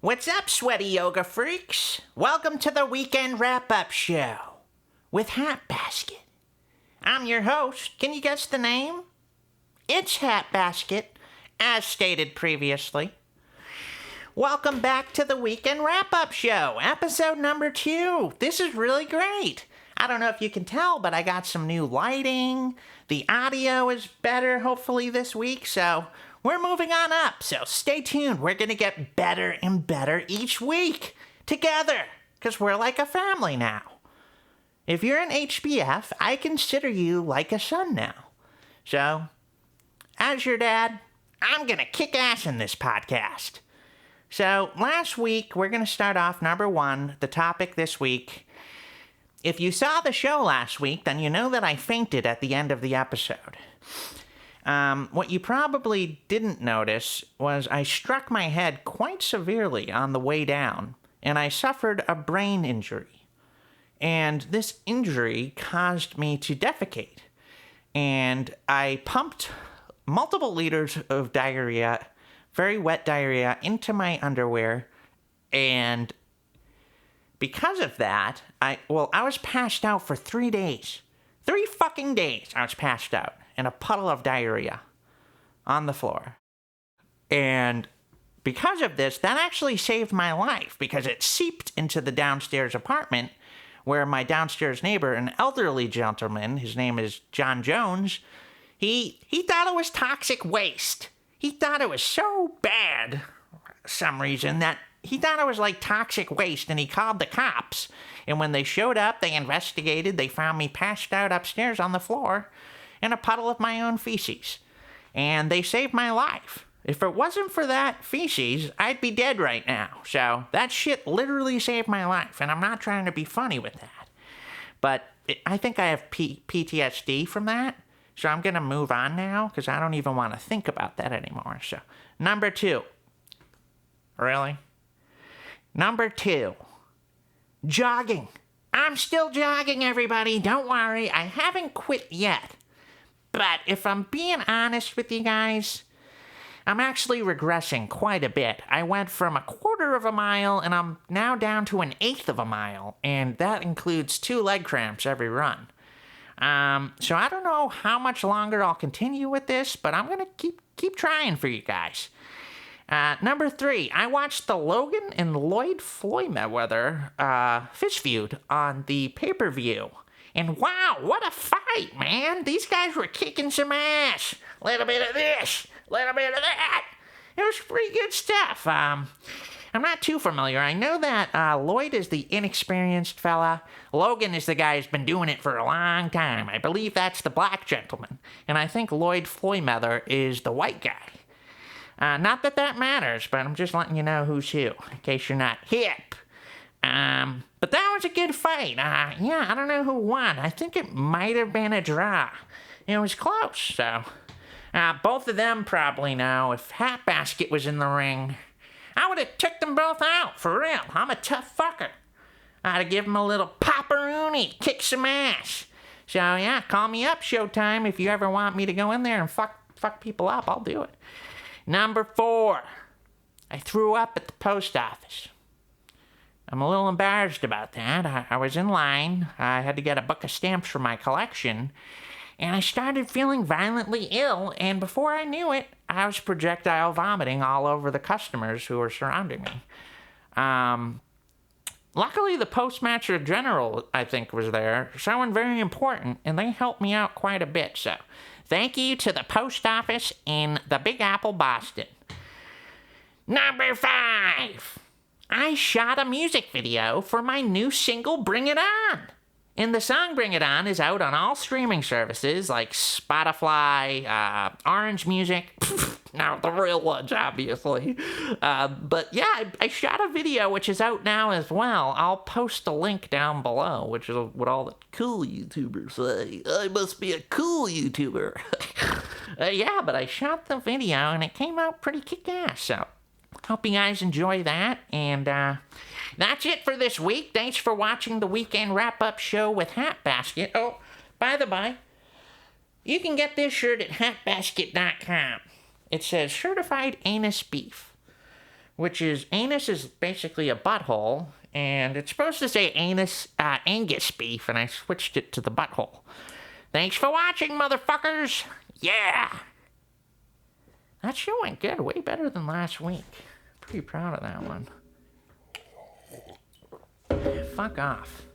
What's up, sweaty yoga freaks? Welcome to the weekend wrap-up show with Hat Basket. I'm your host. Can you guess the name? It's Hat Basket, as stated previously. Welcome back to the weekend wrap-up show, episode number 2. This is really great. I don't know if you can tell, but I got some new lighting. The audio is better, hopefully, this week, so we're moving on up, so stay tuned. We're going to get better and better each week together, because we're like a family now. If you're an HBF, I consider you like a son now. So, as your dad, I'm going to kick ass in this podcast. So, last week, we're going to start off number 1, the topic this week. If you saw the show last week, then you know that I fainted at the end of the episode. What you probably didn't notice was I struck my head quite severely on the way down, and I suffered a brain injury. And this injury caused me to defecate. And I pumped multiple liters of diarrhea, very wet diarrhea, into my underwear. And because of that, I was passed out for 3 days. 3 fucking days I was passed out in a puddle of diarrhea on the floor. And because of this, that actually saved my life because it seeped into the downstairs apartment where my downstairs neighbor, an elderly gentleman, his name is John Jones, he thought it was toxic waste. He thought it was so bad for some reason that he thought it was like toxic waste, and he called the cops. And when they showed up, they investigated, they found me passed out upstairs on the floor in a puddle of my own feces. And they saved my life. If it wasn't for that feces, I'd be dead right now. So that shit literally saved my life, and I'm not trying to be funny with that. But I think I have PTSD from that, so I'm going to move on now, because I don't even want to think about that anymore. So, number 2. Really? Number 2. Jogging. I'm still jogging, everybody. Don't worry. I haven't quit yet. But if I'm being honest with you guys, I'm actually regressing quite a bit. I went from 1/4 of a mile, and I'm now down to 1/8 of a mile, and that includes 2 leg cramps every run. So I don't know how much longer I'll continue with this, but I'm gonna keep trying for you guys. Number 3, I watched the Logan and Lloyd Floyd Mayweather fist feud on the pay-per-view. And wow, what a fight, man. These guys were kicking some ass. A little bit of this, a little bit of that. It was pretty good stuff. I'm not too familiar. I know that Lloyd is the inexperienced fella. Logan is the guy who's been doing it for a long time. I believe that's the black gentleman. And I think Lloyd Floyd Mayweather is the white guy. Not that that matters, but I'm just letting you know who's who, in case you're not hip. But that was a good fight. Yeah, I don't know who won. I think it might have been a draw. It was close, so. Both of them probably know if Hat Basket was in the ring, I would have took them both out, for real. I'm a tough fucker. I'd have given them a little pepperoni, kick some ass. So, yeah, call me up, Showtime, if you ever want me to go in there and fuck people up. I'll do it. Number 4, I threw up at the post office. I'm a little embarrassed about that. I was in line. I had to get a book of stamps for my collection. And I started feeling violently ill. And before I knew it, I was projectile vomiting all over the customers who were surrounding me. Luckily, the Postmaster General, I think, was there. Someone very important. And they helped me out quite a bit. So, thank you to the post office in the Big Apple, Boston. Number 5. I shot a music video for my new single, Bring It On. And the song Bring It On is out on all streaming services like Spotify, Orange Music, now the real ones, obviously. But yeah, I shot a video which is out now as well. I'll post a link down below, which is what all the cool YouTubers say. I must be a cool YouTuber. Yeah, but I shot the video and it came out pretty kick-ass, so hope you guys enjoy that, and that's it for this week. Thanks for watching the weekend wrap-up show with Hat Basket. Oh, by the by, you can get this shirt at hatbasket.com. It says Certified Anus Beef, which is anus is basically a butthole, and it's supposed to say Angus beef, and I switched it to the butthole. Thanks for watching, motherfuckers. Yeah. That show went good, way better than last week. Pretty proud of that one. Fuck off.